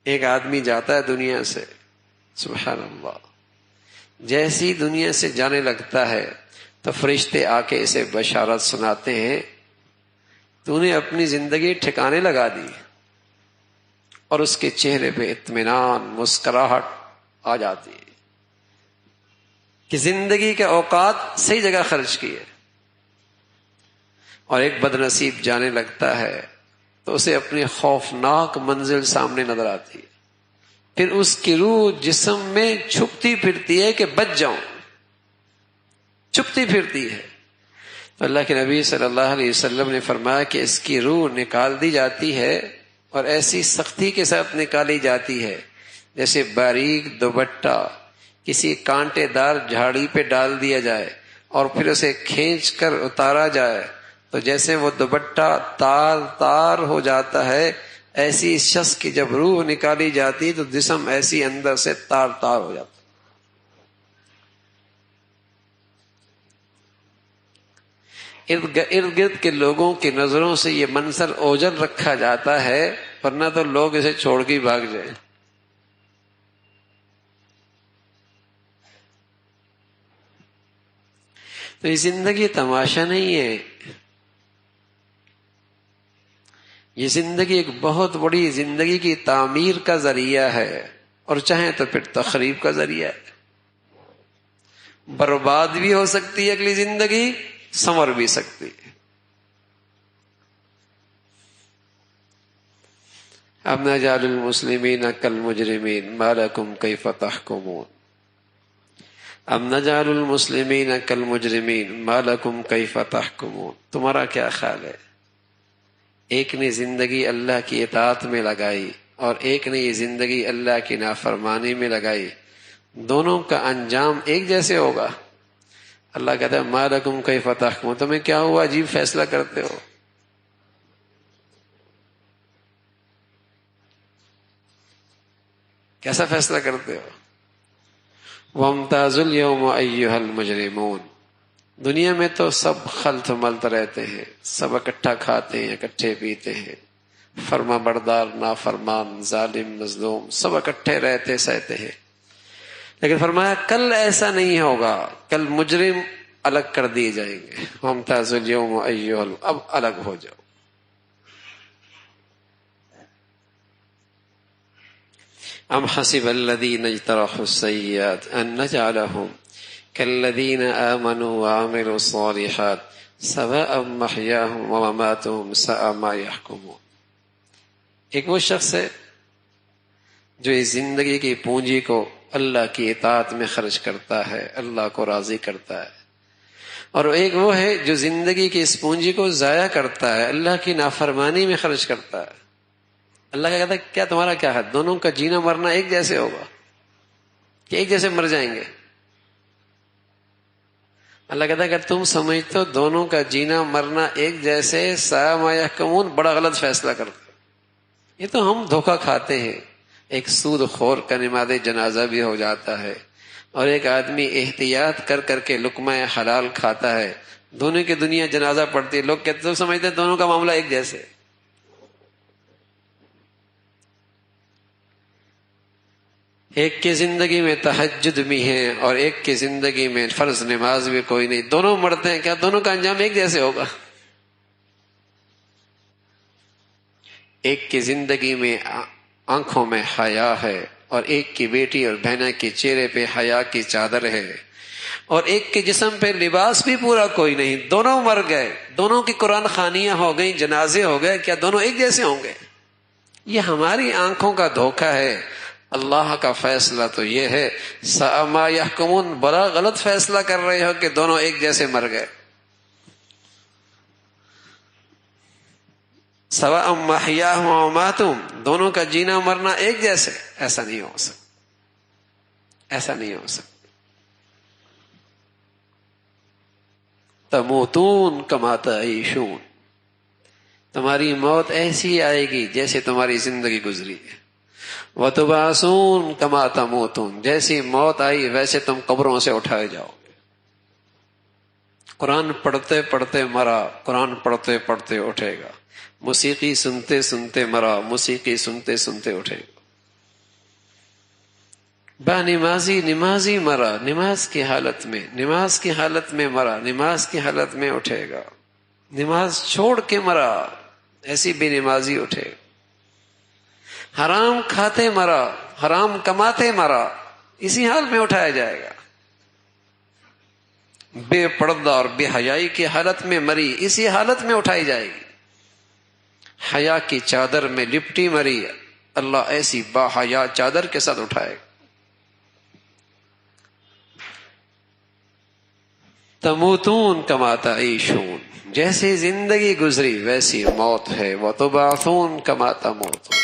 ایک آدمی جاتا ہے دنیا سے، سبحان اللہ، جیسی دنیا سے جانے لگتا ہے تو فرشتے آ کے اسے بشارت سناتے ہیں، تو نے اپنی زندگی ٹھکانے لگا دی، اور اس کے چہرے پہ اطمینان، مسکراہٹ آ جاتی ہے کہ زندگی کے اوقات صحیح جگہ خرچ کیے۔ اور ایک بد نصیب جانے لگتا ہے تو اسے اپنی خوفناک منزل سامنے نظر آتی ہے، پھر اس کی روح جسم میں چھپتی پھرتی ہے کہ بچ جاؤں، چھپتی پھرتی ہے۔ تو اللہ کے نبی صلی اللہ علیہ وسلم نے فرمایا کہ اس کی روح نکال دی جاتی ہے، اور ایسی سختی کے ساتھ نکالی جاتی ہے جیسے باریک دوپٹہ کسی کانٹے دار جھاڑی پہ ڈال دیا جائے اور پھر اسے کھینچ کر اتارا جائے تو جیسے وہ دوپٹہ تار تار ہو جاتا ہے، ایسی اس شخص کی جب روح نکالی جاتی تو جسم ایسی اندر سے تار تار ہو جاتا۔ ارد گرد کے لوگوں کی نظروں سے یہ منظر اوجھل رکھا جاتا ہے، ورنہ تو لوگ اسے چھوڑ کے بھاگ جائیں۔ تو یہ زندگی تماشا نہیں ہے، یہ زندگی ایک بہت بڑی زندگی کی تعمیر کا ذریعہ ہے، اور چاہیں تو پھر تخریب کا ذریعہ ہے۔ برباد بھی ہو سکتی ہے اگلی زندگی، سنور بھی سکتی ہے۔ اب نجعل المسلمین کالمجرمین ما لکم کیف تحکمون، اب نجعل المسلمین کالمجرمین ما لکم کیف تحکمون، تمہارا کیا خیال ہے؟ ایک نے زندگی اللہ کی اطاعت میں لگائی اور ایک نے یہ زندگی اللہ کی نافرمانی میں لگائی، دونوں کا انجام ایک جیسے ہوگا؟ اللہ کہتا ہے ما لکم کیف تحکمون، تمہیں کیا ہوا عجیب فیصلہ کرتے ہو؟ کیسا فیصلہ کرتے ہو؟ وَامْتَازُوا الْيَوْمَ أَيُّهَا الْمُجْرِمُونَ، دنیا میں تو سب خلط ملط رہتے ہیں، سب اکٹھا کھاتے ہیں، اکٹھے پیتے ہیں، فرما بردار نافرمان ظالم مظلوم سب اکٹھے رہتے سہتے ہیں، لیکن فرمایا کل ایسا نہیں ہوگا، کل مجرم الگ کر دیے جائیں گے۔ وَامْتَازُوا الْيَوْمَ أَيُّهَا، اب الگ ہو جاؤ۔ ام حسب الذین اجترحوا السیئات ان نجعلهم كالذین آمنوا وعملوا الصالحات سواء محیاهم ومماتهم ساء ما يحکمون۔ ایک وہ شخص ہے جو اس زندگی کی پونجی کو اللہ کی اطاعت میں خرچ کرتا ہے، اللہ کو راضی کرتا ہے، اور ایک وہ ہے جو زندگی کی اس پونجی کو ضائع کرتا ہے، اللہ کی نافرمانی میں خرچ کرتا ہے۔ اللہ کا کہتا ہے کیا تمہارا کیا ہے؟ دونوں کا جینا مرنا ایک جیسے ہوگا کہ ایک جیسے مر جائیں گے؟ اللہ کہتا ہے اگر تم سمجھتے ہو دونوں کا جینا مرنا ایک جیسے، ساء ما یحکمون، بڑا غلط فیصلہ کرتے ہو۔ یہ تو ہم دھوکہ کھاتے ہیں، ایک سود خور کا نماز جنازہ بھی ہو جاتا ہے، اور ایک آدمی احتیاط کر کر کے لقمہ حلال کھاتا ہے، دونوں کی دنیا جنازہ پڑتی ہے، لوگ کہتے تو سمجھتے ہیں دونوں کا معاملہ ایک جیسے۔ ایک کی زندگی میں تہجد بھی ہے اور ایک کی زندگی میں فرض نماز بھی کوئی نہیں، دونوں مرتے ہیں، کیا دونوں کا انجام ایک جیسے ہوگا؟ ایک کی زندگی میں آنکھوں میں حیا ہے اور ایک کی بیٹی اور بہنہ کے چہرے پہ حیا کی چادر ہے، اور ایک کے جسم پہ لباس بھی پورا کوئی نہیں، دونوں مر گئے، دونوں کی قرآن خوانیاں ہو گئیں، جنازے ہو گئے، کیا دونوں ایک جیسے ہوں گے؟ یہ ہماری آنکھوں کا دھوکہ ہے۔ اللہ کا فیصلہ تو یہ ہے ساء ما یحکمون، بڑا غلط فیصلہ کر رہے ہو کہ دونوں ایک جیسے مر گئے۔ سواء محیاہم ومماتہم، دونوں کا جینا مرنا ایک جیسے، ایسا نہیں ہو سکتا، ایسا نہیں ہو سکتا۔ تموتون کما تعیشون، تمہاری موت ایسی آئے گی جیسے تمہاری زندگی گزری ہے۔ وَتُبْعَثُونَ كَمَا تَمُوتُونَ، جیسی موت آئی ویسے تم قبروں سے اٹھائے جاؤ گے۔ قرآن پڑھتے پڑھتے مرا، قرآن پڑھتے پڑھتے اٹھے گا، موسیقی سنتے سنتے مرا، موسیقی سنتے سنتے اٹھے گا۔ با نمازی مرا نماز کی حالت میں مرا، نماز کی حالت میں اٹھے گا، نماز چھوڑ کے مرا ایسی بے نمازی اٹھے گا، حرام کھاتے مرا، حرام کماتے مرا، اسی حال میں اٹھایا جائے گا، بے پردہ اور بے حیائی کی حالت میں مری، اسی حالت میں اٹھائی جائے گی، حیا کی چادر میں لپٹی مری، اللہ ایسی با حیا چادر کے ساتھ اٹھائے گا۔ تموتون کما تعیشون، جیسی زندگی گزری ویسی موت ہے، وتبعثون کما تموتون،